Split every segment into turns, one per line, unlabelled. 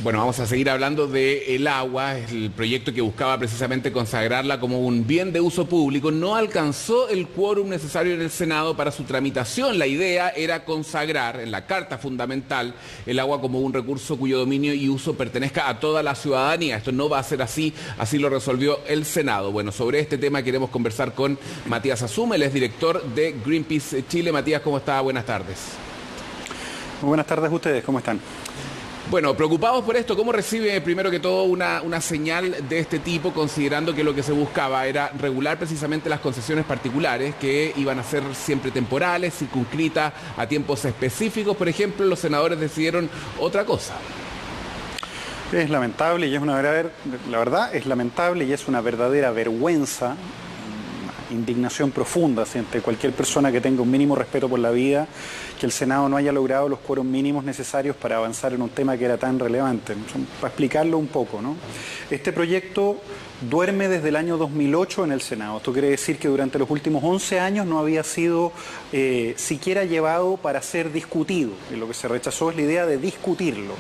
Bueno, vamos a seguir hablando de el agua, el proyecto que buscaba precisamente consagrarla como un bien de uso público. No alcanzó el quórum necesario en el Senado para su tramitación. La idea era consagrar en la Carta Fundamental el agua como un recurso cuyo dominio y uso pertenezca a toda la ciudadanía. Esto no va a ser así, así lo resolvió el Senado. Bueno, sobre este tema queremos conversar con Matías Azumel, él es director de Greenpeace Chile. Matías, ¿cómo está? Buenas tardes.
Muy buenas tardes a ustedes, ¿cómo están?
Bueno, preocupados por esto, ¿cómo recibe primero que todo una señal de este tipo, considerando que lo que se buscaba era regular precisamente las concesiones particulares que iban a ser siempre temporales, circunscritas a tiempos específicos? Por ejemplo, los senadores decidieron otra cosa.
Es lamentable y es una la verdad es lamentable y es una verdadera vergüenza, indignación profunda ante cualquier persona que tenga un mínimo respeto por la vida, que el Senado no haya logrado los quórum mínimos necesarios para avanzar en un tema que era tan relevante. Para explicarlo un poco, ¿no? Este proyecto duerme desde el año 2008 en el Senado. Esto quiere decir que durante los últimos 11 años no había sido siquiera llevado para ser discutido. Y lo que se rechazó es la idea de discutirlo.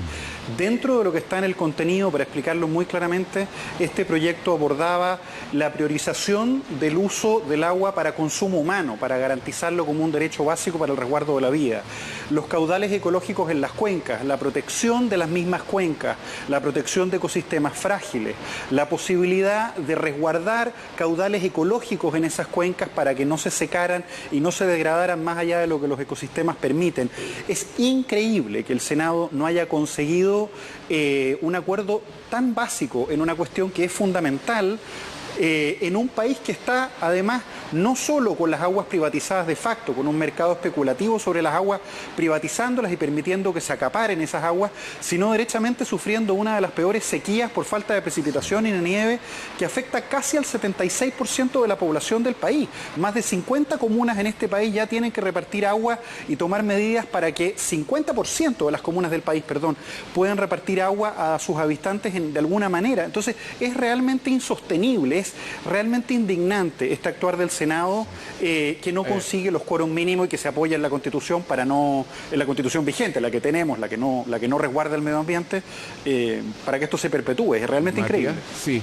Dentro de lo que está en el contenido, para explicarlo muy claramente, este proyecto abordaba la priorización del uso del agua para consumo humano, para garantizarlo como un derecho básico para el resguardo de la vida. Los caudales ecológicos en las cuencas, la protección de las mismas cuencas, la protección de ecosistemas frágiles, la posibilidad de resguardar caudales ecológicos en esas cuencas para que no se secaran y no se degradaran más allá de lo que los ecosistemas permiten. Es increíble que el Senado no haya conseguido un acuerdo tan básico en una cuestión que es fundamental en un país que está además no solo con las aguas privatizadas de facto, con un mercado especulativo sobre las aguas, privatizándolas y permitiendo que se acaparen esas aguas, sino derechamente sufriendo una de las peores sequías por falta de precipitación y de nieve que afecta casi al 76% de la población del país. Más de 50 comunas en este país ya tienen que repartir agua y tomar medidas para que 50% de las comunas del país, puedan repartir agua a sus habitantes de alguna manera. Entonces es realmente insostenible, es realmente indignante este actuar del Senado que no consigue los quórum mínimos y que se apoya en la Constitución en la Constitución vigente, la que tenemos, la que no resguarda el medio ambiente, para que esto se perpetúe. Es realmente increíble.
Sí.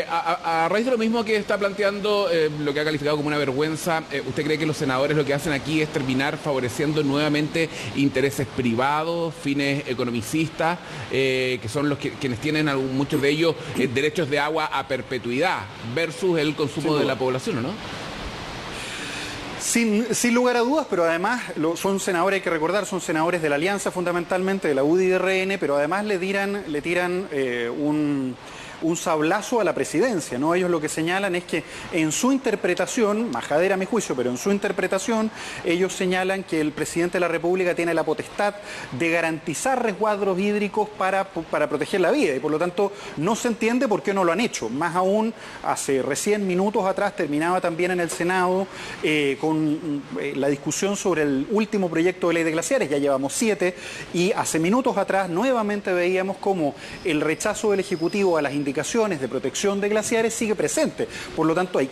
A raíz de lo mismo que está planteando, lo que ha calificado como una vergüenza, ¿usted cree que los senadores lo que hacen aquí es terminar favoreciendo nuevamente intereses privados, fines economicistas, que son quienes tienen muchos de ellos derechos de agua a perpetuidad versus el consumo de la población, ¿o no?
Sin lugar a dudas, pero además son senadores, hay que recordar, son senadores de la Alianza fundamentalmente, de la UDI y de RN, pero además le tiran un sablazo a la presidencia, ¿no? Ellos lo que señalan es que en su interpretación, majadera a mi juicio, pero en su interpretación, ellos señalan que el presidente de la República tiene la potestad de garantizar resguardos hídricos para proteger la vida y por lo tanto no se entiende por qué no lo han hecho. Más aún, hace recién minutos atrás terminaba también en el Senado con la discusión sobre el último proyecto de ley de glaciares, ya llevamos 7, y hace minutos atrás nuevamente veíamos cómo el rechazo del Ejecutivo a las indicaciones de protección de glaciares sigue presente. Por lo tanto, hay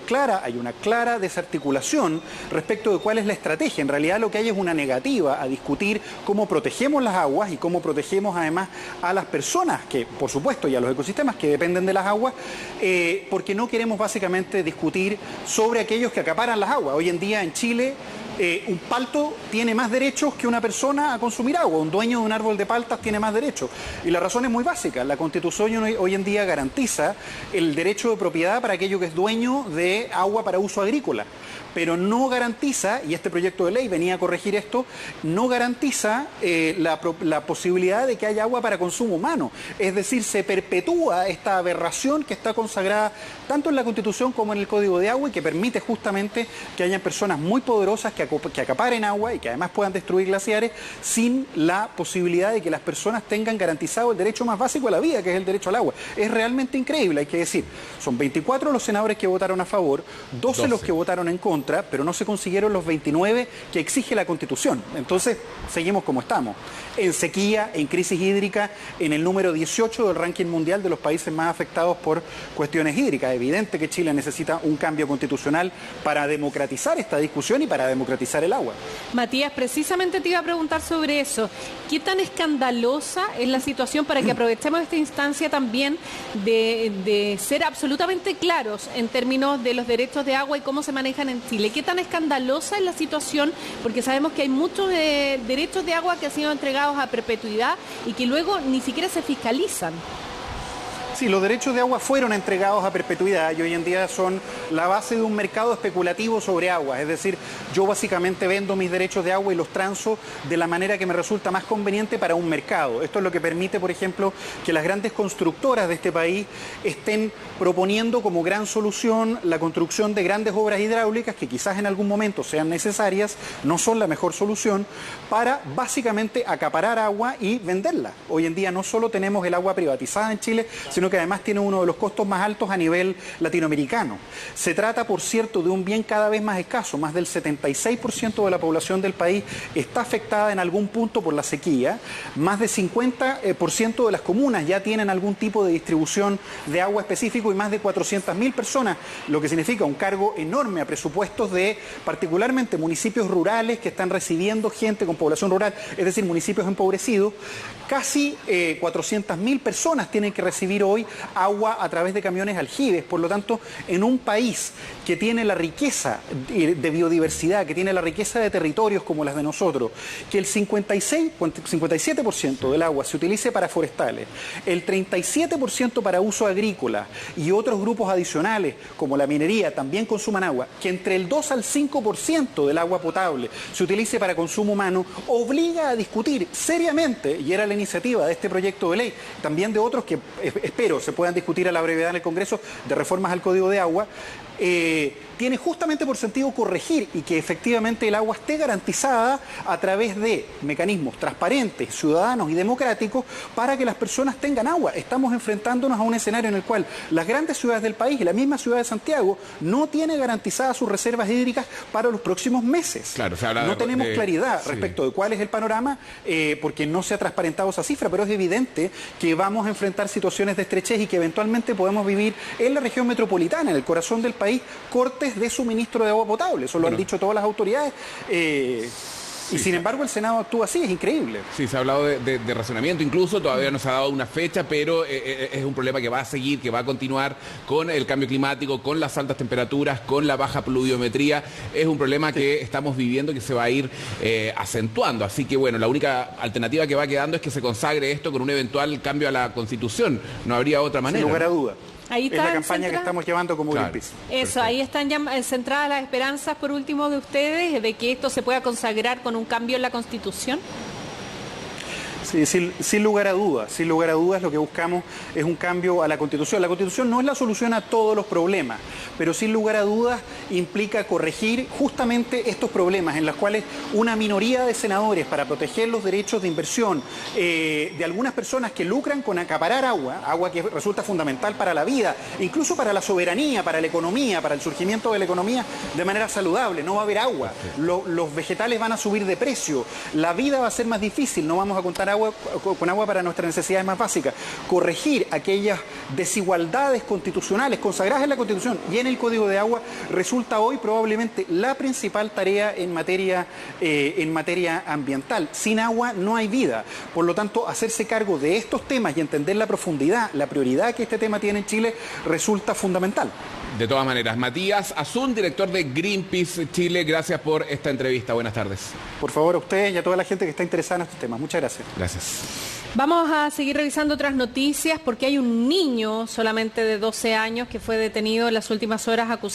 una clara desarticulación respecto de cuál es la estrategia. En realidad lo que hay es una negativa a discutir cómo protegemos las aguas y cómo protegemos además a las personas que, por supuesto, y a los ecosistemas que dependen de las aguas, porque no queremos básicamente discutir sobre aquellos que acaparan las aguas. Hoy en día en Chile un palto tiene más derechos que una persona a consumir agua. Un dueño de un árbol de paltas tiene más derechos. Y la razón es muy básica. La Constitución hoy en día garantiza el derecho de propiedad para aquello que es dueño de agua para uso agrícola. Pero no garantiza, y este proyecto de ley venía a corregir esto, no garantiza la posibilidad de que haya agua para consumo humano. Es decir, se perpetúa esta aberración que está consagrada tanto en la Constitución como en el Código de Agua y que permite justamente que hayan personas muy poderosas que acaparen agua y que además puedan destruir glaciares sin la posibilidad de que las personas tengan garantizado el derecho más básico a la vida, que es el derecho al agua. Es realmente increíble, hay que decir. Son 24 los senadores que votaron a favor, 12 los que votaron en contra, pero no se consiguieron los 29 que exige la Constitución. Entonces, seguimos como estamos. En sequía, en crisis hídrica, en el número 18 del ranking mundial de los países más afectados por cuestiones hídricas. Es evidente que Chile necesita un cambio constitucional para democratizar esta discusión y para democratizar democratizar el agua.
Matías, precisamente te iba a preguntar sobre eso. ¿Qué tan escandalosa es la situación para que aprovechemos esta instancia también de ser absolutamente claros en términos de los derechos de agua y cómo se manejan en Chile? ¿Qué tan escandalosa es la situación? Porque sabemos que hay muchos derechos de agua que han sido entregados a perpetuidad y que luego ni siquiera se fiscalizan.
Sí, los derechos de agua fueron entregados a perpetuidad y hoy en día son la base de un mercado especulativo sobre agua. Es decir, yo básicamente vendo mis derechos de agua y los transo de la manera que me resulta más conveniente para un mercado. Esto es lo que permite, por ejemplo, que las grandes constructoras de este país estén proponiendo como gran solución la construcción de grandes obras hidráulicas que quizás en algún momento sean necesarias, no son la mejor solución, para básicamente acaparar agua y venderla. Hoy en día no solo tenemos el agua privatizada en Chile, sino que además tiene uno de los costos más altos a nivel latinoamericano. Se trata, por cierto, de un bien cada vez más escaso. Más del 76% de la población del país está afectada en algún punto por la sequía. Más del 50% de las comunas ya tienen algún tipo de distribución de agua específico y más de 400.000 personas, lo que significa un cargo enorme a presupuestos de particularmente municipios rurales que están recibiendo gente con población rural, es decir, municipios empobrecidos. Casi 400.000 personas tienen que recibir hoy agua a través de camiones aljibes. Por lo tanto, en un país que tiene la riqueza de biodiversidad, que tiene la riqueza de territorios como las de nosotros, que el 57% del agua se utilice para forestales, el 37% para uso agrícola y otros grupos adicionales como la minería también consuman agua, que entre el 2 al 5% del agua potable se utilice para consumo humano, obliga a discutir seriamente, y era la iniciativa de este proyecto de ley, también de otros que espero se puedan discutir a la brevedad en el Congreso, de reformas al Código de Agua, tiene justamente por sentido corregir y que efectivamente el agua esté garantizada a través de mecanismos transparentes, ciudadanos y democráticos para que las personas tengan agua. Estamos enfrentándonos a un escenario en el cual las grandes ciudades del país y la misma ciudad de Santiago no tiene garantizadas sus reservas hídricas para los próximos meses.
Claro,
no tenemos claridad respecto de cuál es el panorama porque no se ha transparentado esa cifra, pero es evidente que vamos a enfrentar situaciones de estrechez y que eventualmente podemos vivir en la región metropolitana, en el corazón del país, cortes de suministro de agua potable. Eso lo han dicho todas las autoridades. Y sin embargo el Senado actúa así, es increíble.
Sí, se ha hablado de racionamiento, incluso todavía no se ha dado una fecha, pero es un problema que va a seguir, que va a continuar con el cambio climático, con las altas temperaturas, con la baja pluviometría. Es un problema que estamos viviendo, que se va a ir acentuando. Así que bueno, la única alternativa que va quedando es que se consagre esto con un eventual cambio a la Constitución. No habría otra manera.
Sin lugar a duda.
Ahí
es la campaña que estamos llevando como Greenpeace.
Eso, perfecto. Ahí están ya centradas las esperanzas, por último, de ustedes, de que esto se pueda consagrar con un cambio en la Constitución.
Sí, sin lugar a dudas, lo que buscamos es un cambio a la Constitución. La Constitución no es la solución a todos los problemas, pero sin lugar a dudas implica corregir justamente estos problemas en los cuales una minoría de senadores, para proteger los derechos de inversión de algunas personas que lucran con acaparar agua que resulta fundamental para la vida, incluso para la soberanía, para la economía, para el surgimiento de la economía de manera saludable. No va a haber agua, los vegetales van a subir de precio, la vida va a ser más difícil, no vamos a contar con agua para nuestras necesidades más básicas. Corregir aquellas desigualdades constitucionales consagradas en la Constitución y en el Código de Agua resulta hoy probablemente la principal tarea en materia ambiental. Sin agua no hay vida. Por lo tanto, hacerse cargo de estos temas y entender la profundidad, la prioridad que este tema tiene en Chile resulta fundamental.
De todas maneras, Matías Azun, director de Greenpeace Chile, gracias por esta entrevista. Buenas tardes.
Por favor, a ustedes y a toda la gente que está interesada en estos temas. Muchas gracias.
Gracias.
Vamos a seguir revisando otras noticias porque hay un niño solamente de 12 años que fue detenido en las últimas horas acusado